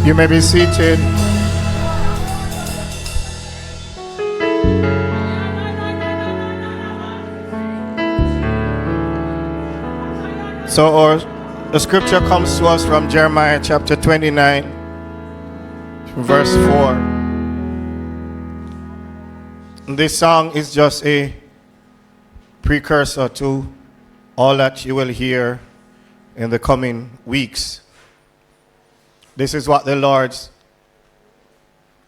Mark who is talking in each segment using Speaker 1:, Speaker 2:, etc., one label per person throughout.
Speaker 1: You may be seated. So the scripture comes to us from Jeremiah chapter 29, verse 4. This song is just a precursor to all that you will hear in the coming weeks. This is what the Lord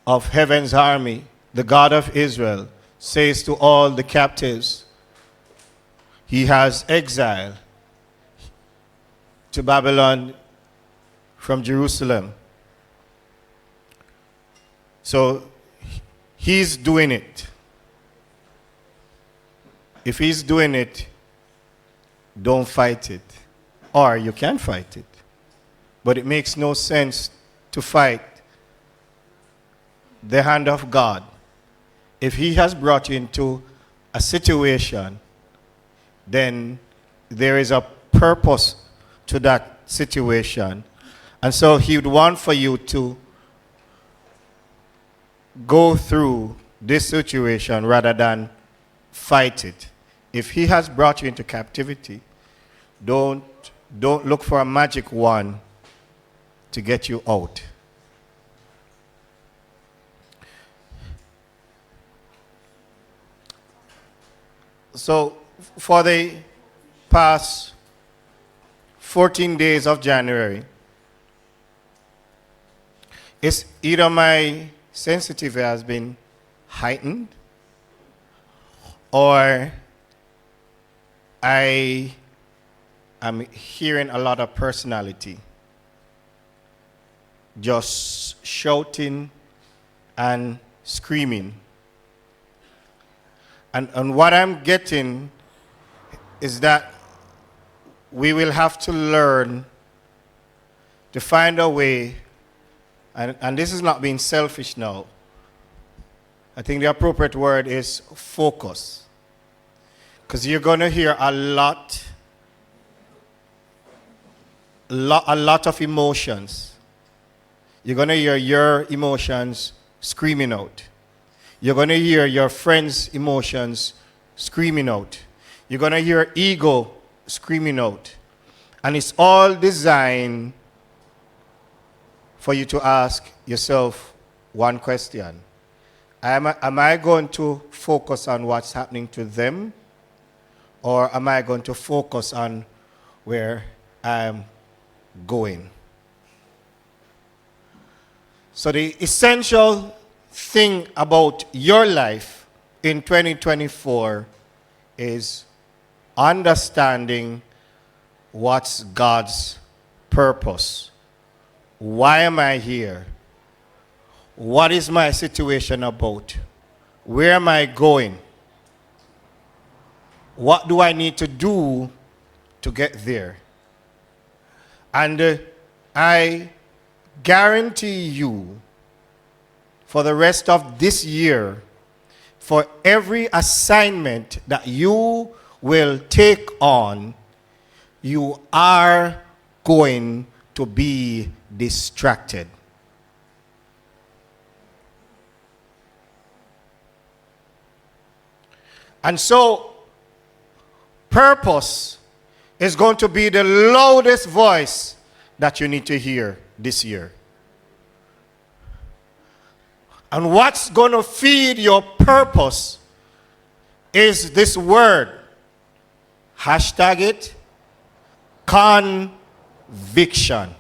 Speaker 1: of heaven's army, the God of Israel, says to all the captives he has exiled to Babylon from Jerusalem. So he's doing it. If he's doing it, don't fight it. Or you can fight it. But it makes no sense to fight the hand of God. If he has brought you into a situation, then there is a purpose to that situation. And so he would want for you to go through this situation rather than fight it. If he has brought you into captivity, don't look for a magic wand to get you out. So for the past 14 days of January, it's either my sensitivity has been heightened or I am hearing a lot of personality just shouting and screaming. And what I'm getting is that we will have to learn to find a way, and this is not being selfish now. I think the appropriate word is focus. Because you're going to hear a lot of emotions. You're going to hear your emotions screaming out. You're going to hear your friends' emotions screaming out. You're going to hear ego screaming out. And it's all designed for you to ask yourself one question. Am I going to focus on what's happening to them? Or am I going to focus on where I'm going? So the essential thing about your life in 2024 is understanding what's God's purpose. Why am I here? What is my situation about? Where am I going? What do I need to do to get there? And I guarantee you, for the rest of this year, for every assignment that you will take on, you are going to be distracted. And so, purpose is going to be the loudest voice that you need to hear this year. And what's going to feed your purpose is this word. Hashtag it. Conviction.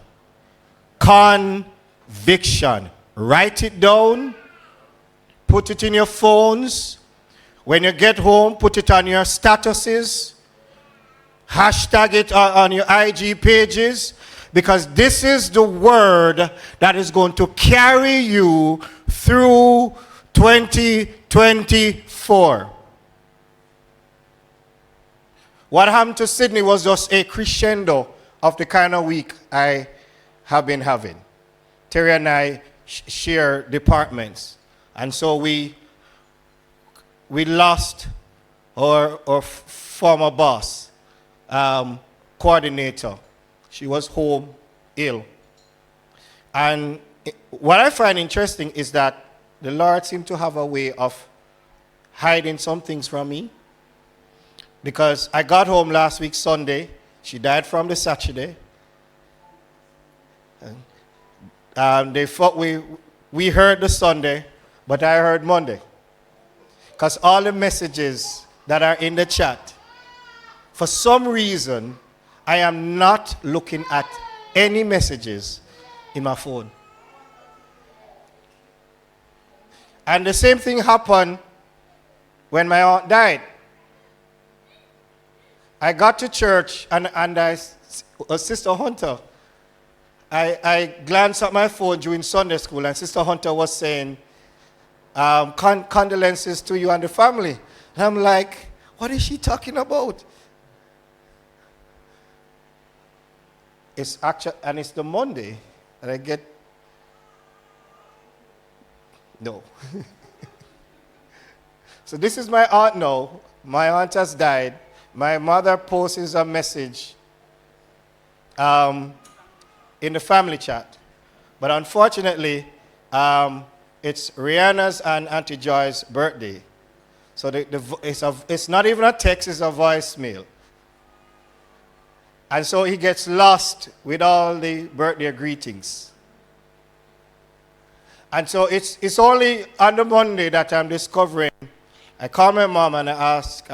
Speaker 1: Conviction. Write it down. Put it in your phones. When you get home, put it on your statuses. Hashtag it on your IG pages. Because this is the word that is going to carry you through 2024. What happened to Sydney was just a crescendo of the kind of week I have been having. Terry and I share departments. And so we lost our former boss, coordinator. She was home ill. And What I find interesting is that the Lord seemed to have a way of hiding some things from me. Because I got home last week, Sunday. She died from the Saturday. They thought we heard the Sunday, but I heard Monday. Because all the messages that are in the chat, for some reason, I am not looking at any messages in my phone. And the same thing happened when my aunt died. I got to church and Sister Hunter, I glanced at my phone during Sunday school and Sister Hunter was saying, condolences to you and the family. And I'm like, what is she talking about? It's actually, and it's the Monday that I get, no. So this is my aunt now. My aunt has died. My mother posts a message in the family chat. But unfortunately, it's Rihanna's and Auntie Joy's birthday. So it's not even a text, it's a voicemail. And so he gets lost with all the birthday greetings. And so it's only on the Monday that I'm discovering. I call my mom and I ask,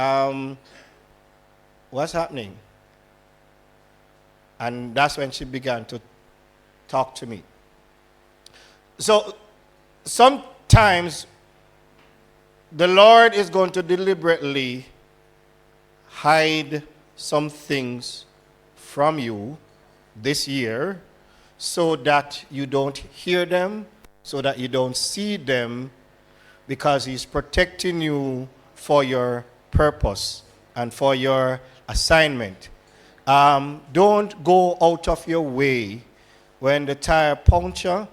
Speaker 1: what's happening? And that's when she began to talk to me. So sometimes the Lord is going to deliberately hide some things from you this year so that you don't hear them, so that you don't see them, because he's protecting you for your purpose and for your assignment. Don't go out of your way when the tire puncture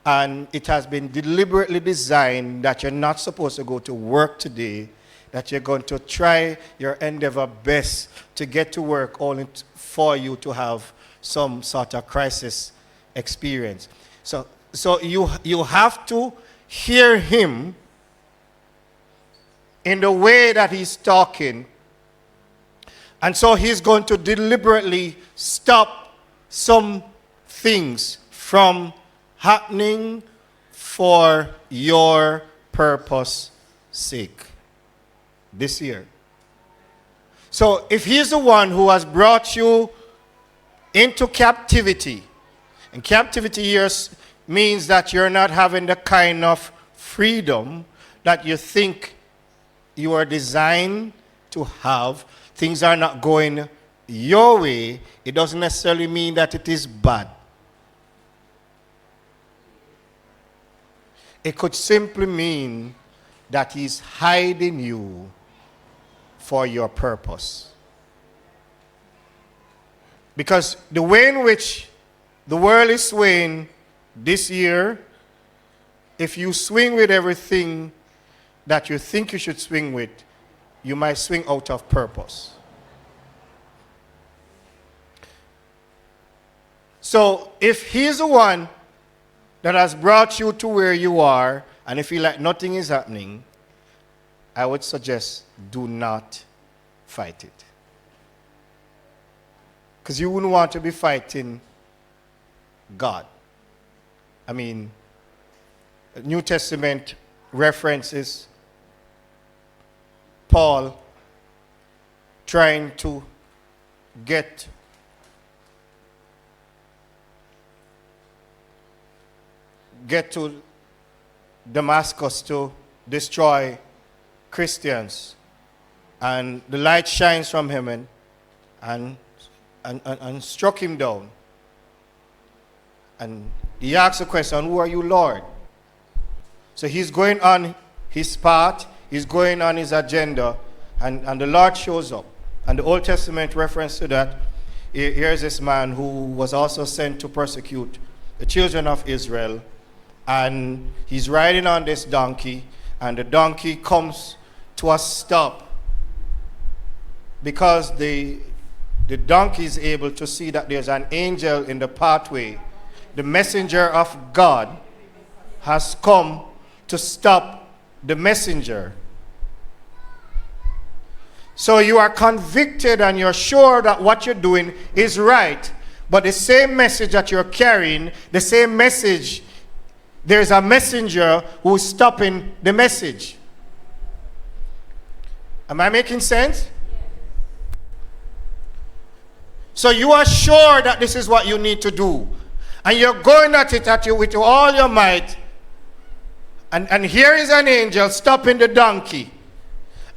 Speaker 1: and it has been deliberately designed that you're not supposed to go to work today, that you're going to try your endeavor best to get to work only for you to have some sort of crisis experience. So you have to hear him in the way that he's talking. And so he's going to deliberately stop some things from happening for your purpose sake this year. So if he's the one who has brought you into captivity, and captivity here means that you're not having the kind of freedom that you think you are designed to have, things are not going your way, it doesn't necessarily mean that it is bad. It could simply mean that he's hiding you for your purpose. Because the way in which the world is swaying this year, if you swing with everything that you think you should swing with, you might swing out of purpose. So if he's the one that has brought you to where you are, and you feel like nothing is happening, I would suggest do not fight it. Because you wouldn't want to be fighting God. I mean, New Testament references Paul trying to get to Damascus to destroy Christians, and the light shines from heaven and struck him down, and he asked the question, who are you, Lord? So he's going on his path, he's going on his agenda, and the Lord shows up. And the Old Testament reference to that, here's this man who was also sent to persecute the children of Israel, and he's riding on this donkey, and the donkey comes to a stop because the donkey is able to see that there's an angel in the pathway The messenger of God has come to stop the messenger. So you are convicted and you're sure that what you're doing is right. But the same message that you're carrying, the same message, there's a messenger who's stopping the message. Am I making sense? So you are sure that this is what you need to do. And you're going at it with all your might. And here is an angel stopping the donkey.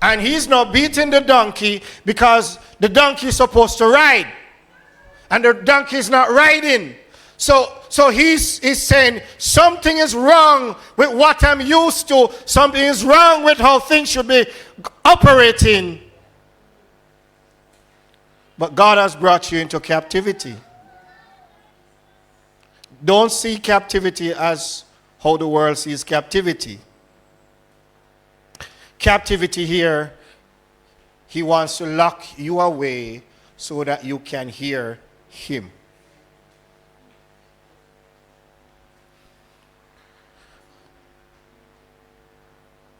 Speaker 1: And he's not beating the donkey because the donkey is supposed to ride. And the donkey is not riding. So he's saying something is wrong with what I'm used to. Something is wrong with how things should be operating. But God has brought you into captivity. Don't see captivity as how the world sees captivity. Captivity here, he wants to lock you away so that you can hear him.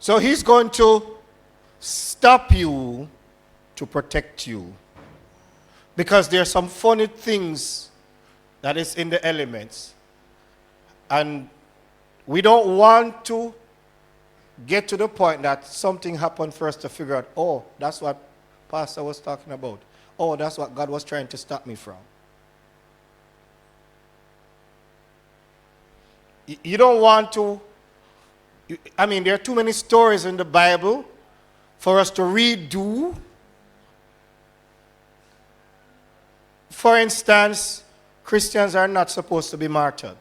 Speaker 1: So he's going to stop you to protect you. Because there are some funny things that is in the elements. And we don't want to get to the point that something happened for us to figure out, oh, that's what Pastor was talking about. Oh, that's what God was trying to stop me from. You don't want to, I mean, there are too many stories in the Bible for us to redo. For instance, Christians are not supposed to be martyred.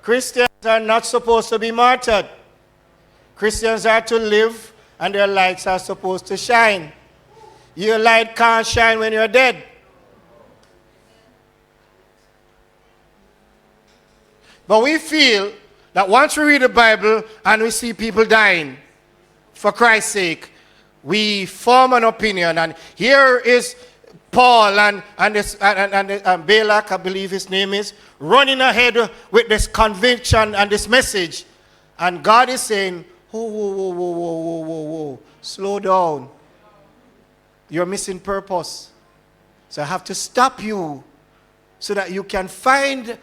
Speaker 1: Christians are not supposed to be martyred. Christians are to live and their lights are supposed to shine. Your light can't shine when you're dead. But we feel that once we read the Bible and we see people dying for Christ's sake, we form an opinion. And here is Paul and Balak, I believe his name is, running ahead with this conviction and this message. And God is saying, whoa, slow down. You're missing purpose. So I have to stop you so that you can find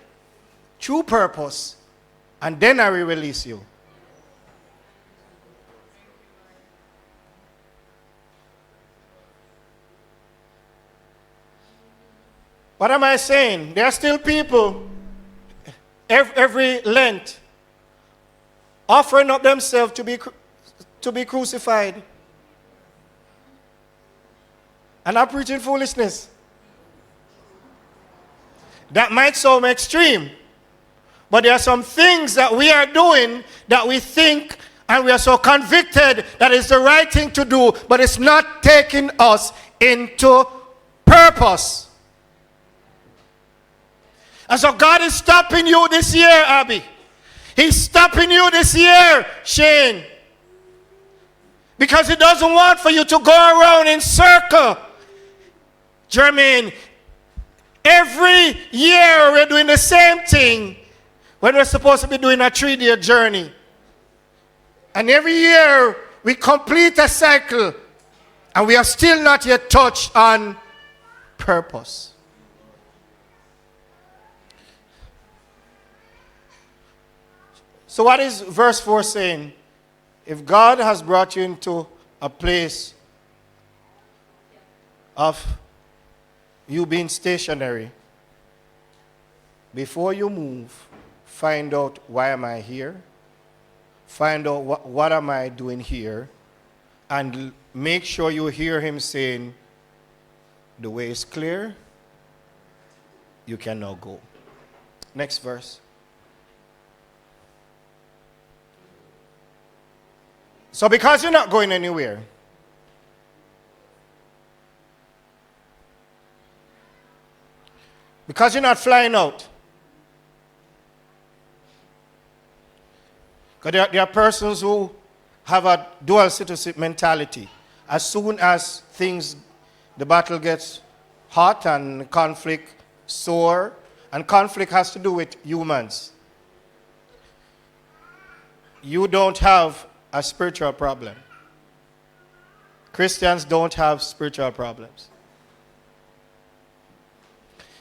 Speaker 1: true purpose. And then I will release you. What am I saying? There are still people every Lent offering up themselves to be crucified. And I'm preaching foolishness. That might sound extreme, but there are some things that we are doing that we think and we are so convicted that it's the right thing to do, but it's not taking us into purpose. And so God is stopping you this year, Abby. He's stopping you this year, Shane. Because he doesn't want for you to go around in circle. Jermaine, every year we're doing the same thing when we're supposed to be doing a 3-day journey. And every year we complete a cycle and we are still not yet touched on purpose. So what is verse 4 saying? If God has brought you into a place of you being stationary, before you move, find out why am I here? Find out what am I doing here? And make sure you hear him saying, the way is clear, you can now go. Next verse. So because you're not going anywhere, because you're not flying out, Because there are persons who have a dual citizenship mentality. As soon as the battle gets hot and conflict soar, and conflict has to do with humans. You don't have a spiritual problem. Christians don't have spiritual problems.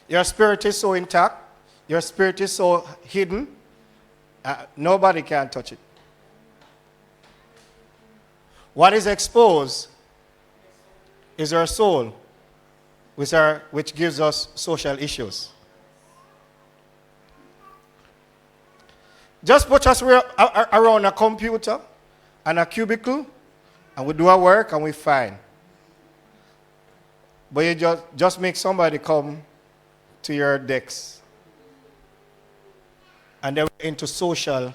Speaker 1: Your spirit is so intact, your spirit is so hidden, nobody can touch it. What is exposed is our soul, which gives us social issues. Just put us around a computer and a cubicle, and we do our work and we're fine. But you just make somebody come to your decks, and they're into social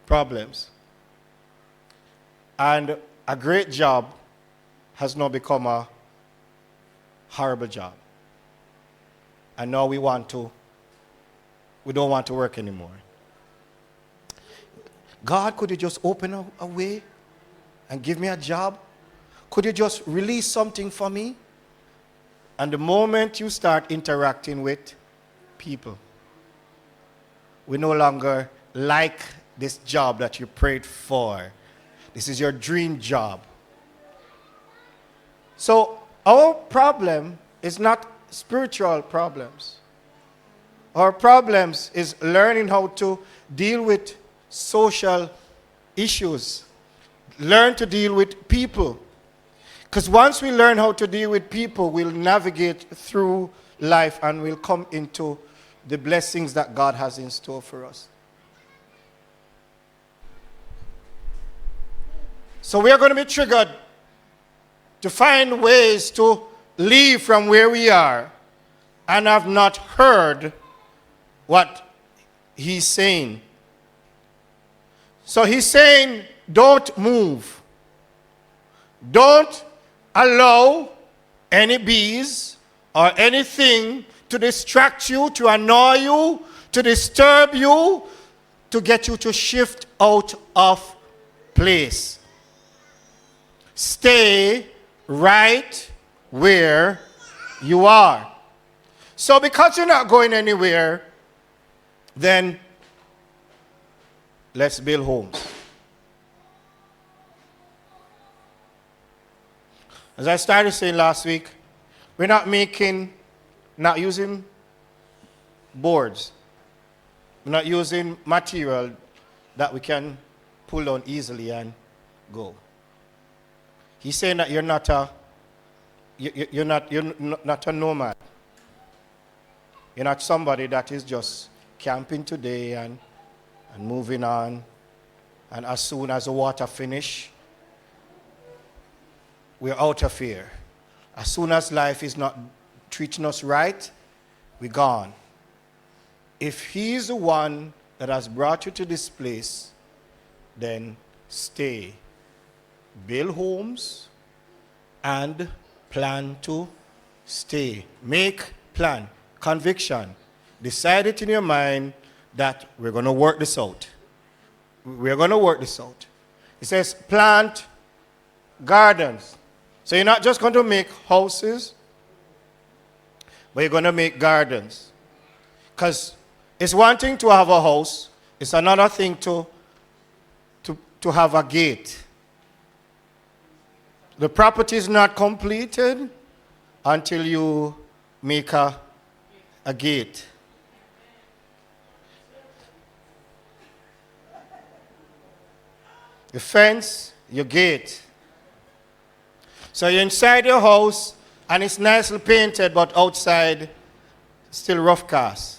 Speaker 1: problems. And a great job has now become a horrible job. And now we don't want to work anymore. God, could you just open a way and give me a job? Could you just release something for me? And the moment you start interacting with people, we no longer like this job that you prayed for. This is your dream job. So our problem is not spiritual problems. Our problems is learning how to deal with social issues. Learn to deal with people. Because once we learn how to deal with people, we'll navigate through life and we'll come into the blessings that God has in store for us. So we are going to be triggered to find ways to leave from where we are and have not heard what he's saying. So he's saying, don't move. Don't allow any bees or anything to distract you, to annoy you, to disturb you, to get you to shift out of place. Stay right where you are. So because you're not going anywhere, then let's build homes. As I started saying last week, we're not using boards. We're not using material that we can pull down easily and go. He's saying that you're not a nomad. You're not somebody that is just camping today and moving on. And as soon as the water finish, we're out of here. As soon as life is not treating us right, we're gone. If he's the one that has brought you to this place, then stay. Build homes and plan to stay. Make plan. Conviction. Decide it in your mind that we're going to work this out. We're going to work this out. It says plant gardens. So you're not just going to make houses, but you're going to make gardens. Because it's one thing to have a house. It's another thing to have a gate. The property is not completed until you make a gate. The fence, your gate. So you're inside your house and it's nicely painted, but outside still rough cast.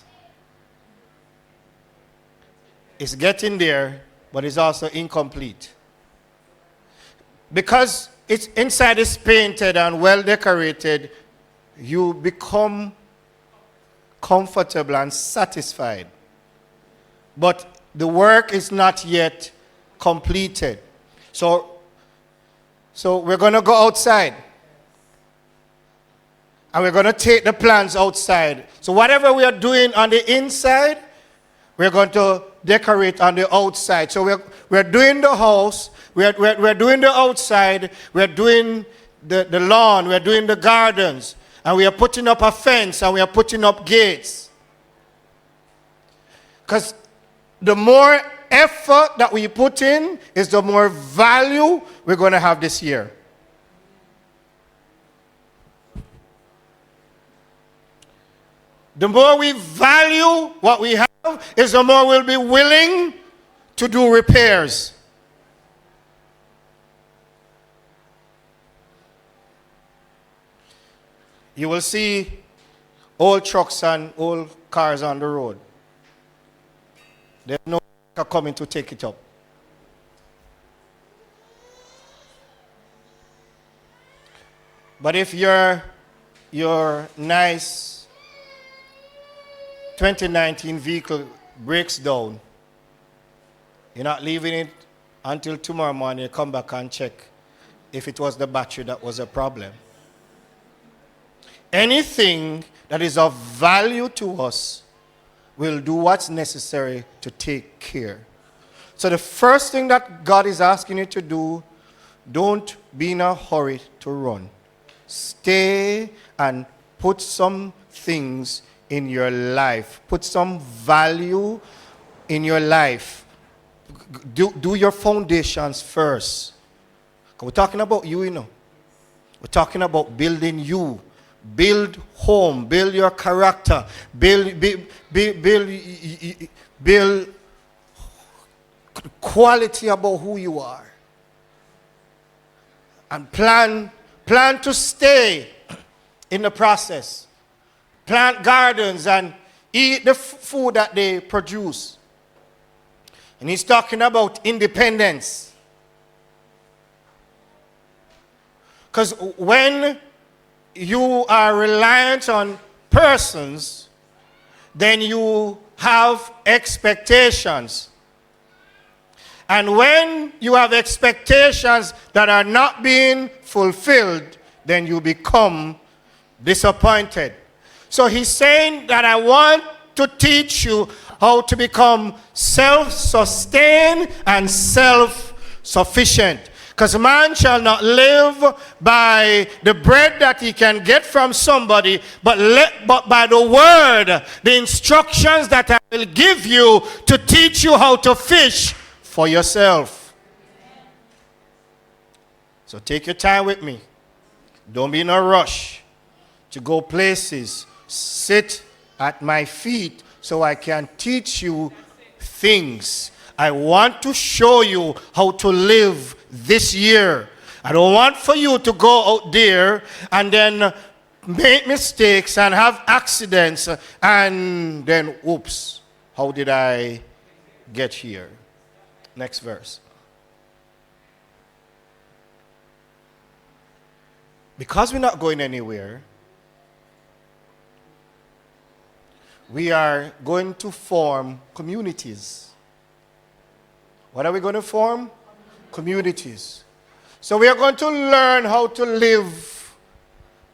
Speaker 1: It's getting there, but it's also incomplete. Because it's inside is painted and well decorated, you become comfortable and satisfied. But the work is not yet completed. So we're going to go outside. And we're going to take the plans outside. So whatever we are doing on the inside, we're going to decorate on the outside. So we're doing the house, we're doing the outside, we're doing the lawn, we're doing the gardens, and we are putting up a fence, and we are putting up gates. Because the more effort that we put in is the more value we're going to have this year. The more we value what we have is the more we'll be willing to do repairs. You will see old trucks and old cars on the road. There's no car coming to take it up. But if your nice 2019 vehicle breaks down, you're not leaving it until tomorrow morning. You come back and check if it was the battery that was a problem. Anything that is of value to us will do what's necessary to take care. So the first thing that God is asking you to do, don't be in a hurry to run. Stay and put some things in your life. Put some value in your life. Do your foundations first. We're talking about you, you know. We're talking about building you. Build home. Build your character. Build quality about who you are. And plan to stay in the process. Plant gardens and eat the food that they produce. And he's talking about independence. Because when you are reliant on persons, then you have expectations. And when you have expectations that are not being fulfilled, then you become disappointed. So he's saying that I want to teach you how to become self-sustained and self-sufficient. Because man shall not live by the bread that he can get from somebody, but by the word, the instructions that I will give you to teach you how to fish for yourself. So take your time with me. Don't be in a rush to go places. Sit at my feet so I can teach you things. I want to show you how to live this year. I don't want for you to go out there and then make mistakes and have accidents and then, oops, how did I get here? Next verse. Because we're not going anywhere, we are going to form communities. What are we going to form? Communities. So we are going to learn how to live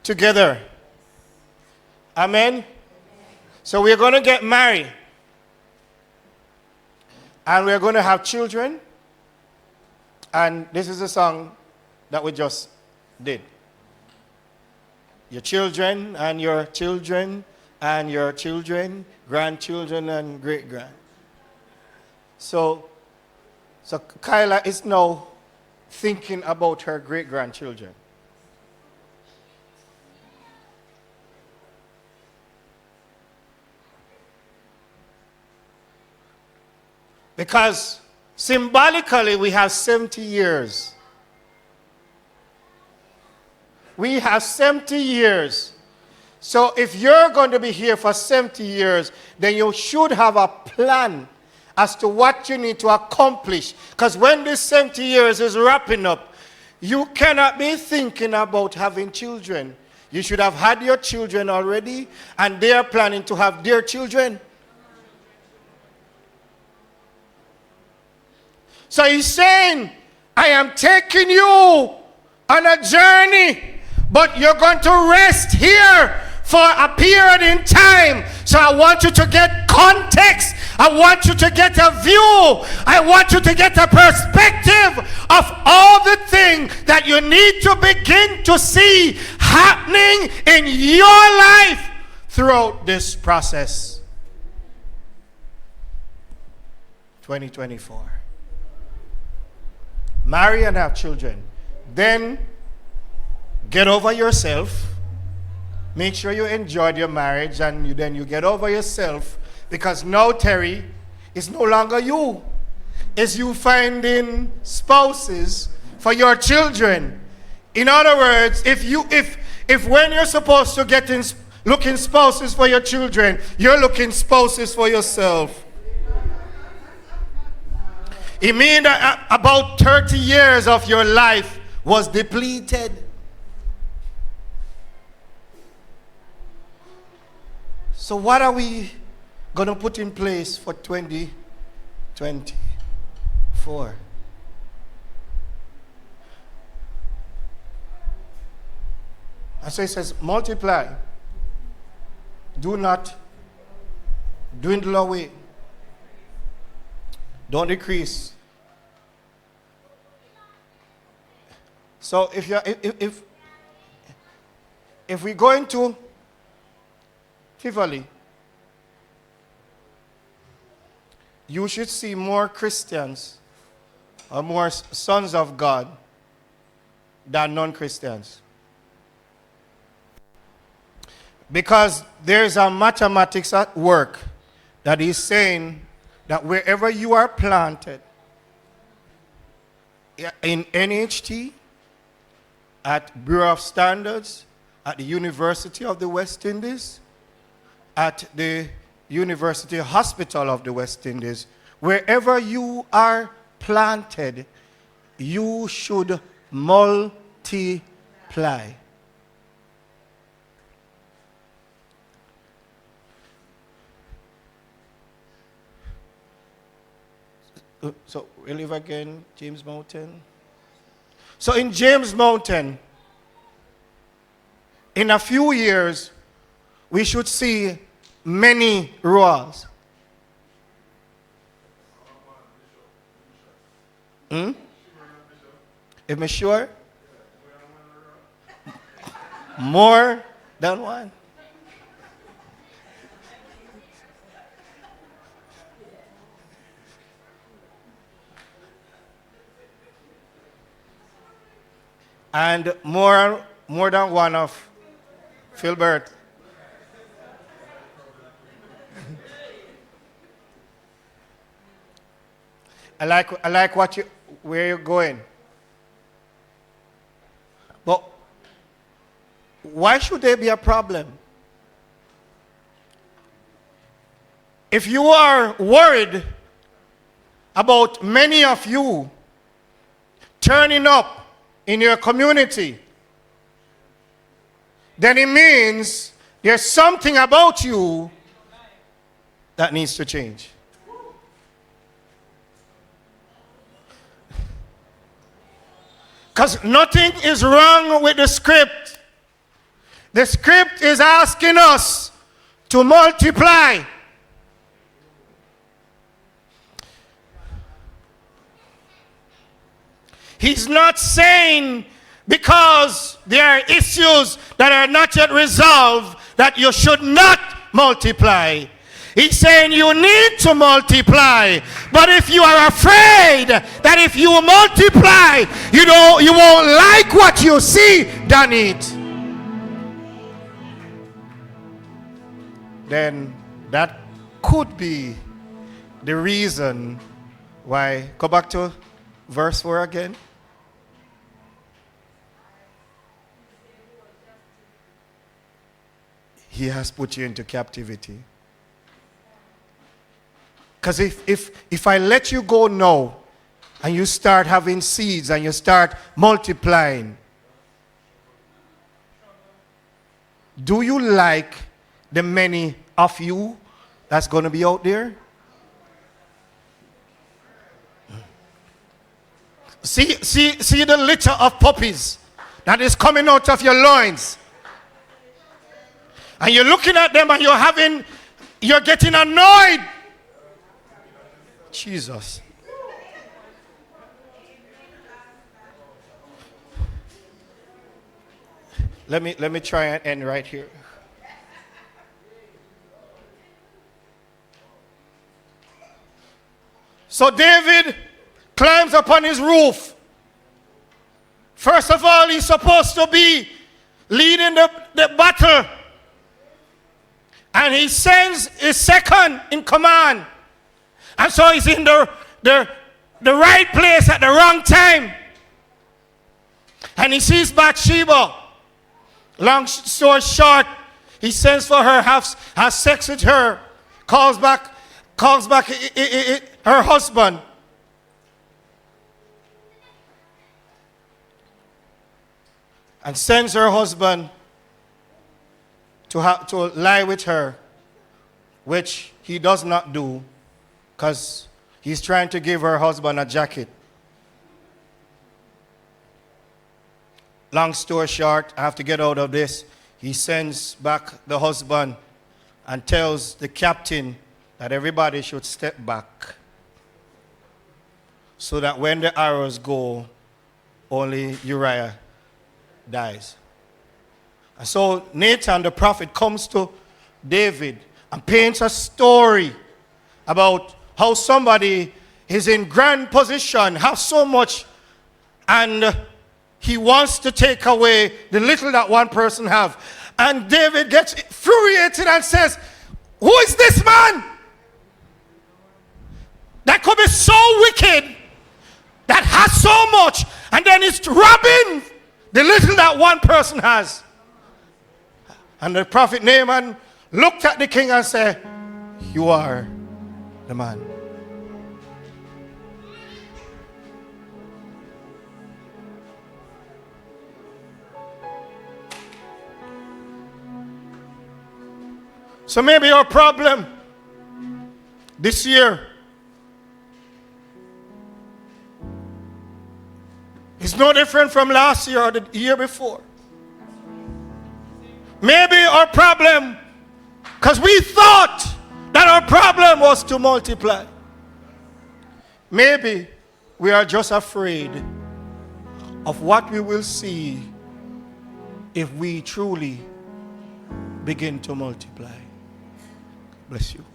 Speaker 1: together. Amen? So we are going to get married. And we are going to have children. And this is a song that we just did. Your children and your children and your children, grandchildren and great-grand. So Kyla is now thinking about her great-grandchildren. Because symbolically we have 70 years. We have 70 years. So if you're going to be here for 70 years, then you should have a plan as to what you need to accomplish. Because when this 70 years is wrapping up, you cannot be thinking about having children. You should have had your children already, and they are planning to have their children. So he's saying, I am taking you on a journey, but you're going to rest here for a period in time. So I want you to get context I want you to get a view. I want you to get a perspective of all the things that you need to begin to see happening in your life throughout this process. 2024. Marry and have children. Then get over yourself. Make sure you enjoyed your marriage, and then you get over yourself, because now, Terry, it's no longer you. It's you finding spouses for your children. In other words, if when you're supposed to get in looking spouses for your children, you're looking spouses for yourself. It means that about 30 years of your life was depleted. So what are we going to put in place for 2024? And so it says, multiply. Do not dwindle away. Don't decrease. So if we go into Tivoli, you should see more Christians or more sons of God than non-Christians. Because there's a mathematics at work that is saying that wherever you are planted, in NHT, at Bureau of Standards, at the University of the West Indies, at the University Hospital of the West Indies, wherever you are planted, you should multiply. So we live again, James Mountain. So in James Mountain, in a few years, we should see many roars. Am I sure? More than one. And more than one of Philbert. I like where you're going. But why should there be a problem? If you are worried about many of you turning up in your community, then it means there's something about you that needs to change. Because nothing is wrong with the script. The script is asking us to multiply. He's not saying because there are issues that are not yet resolved that you should not multiply. He's saying you need to multiply. But if you are afraid that if you multiply, you won't like what you see, done it, then that could be the reason why. Go back to verse 4 again. He has put you into captivity. Because if I let you go now, and you start having seeds, and you start multiplying, do you like the many of you that's going to be out there? See the litter of puppies that is coming out of your loins. And you're looking at them and you're getting annoyed. Jesus. Let me try and end right here. So David climbs up on his roof. First of all, he's supposed to be leading the battle. And he sends his second in command. And so he's in the right place at the wrong time. And he sees Bathsheba. Long story short, he sends for her, has sex with her, calls back her husband. And sends her husband to lie with her, which he does not do because he's trying to give her husband a jacket. Long story short, I have to get out of this. He sends back the husband and tells the captain that everybody should step back so that when the arrows go, only Uriah dies. And so Nathan the prophet comes to David and paints a story about how somebody is in grand position, has so much, and he wants to take away the little that one person have. And David gets infuriated and says, who is this man that could be so wicked, that has so much, and then is robbing the little that one person has? And the prophet Naaman looked at the king and said, you are the man. So maybe your problem this year is no different from last year or the year before. Maybe our problem, because we thought that our problem was to multiply. Maybe we are just afraid of what we will see if we truly begin to multiply. Bless you.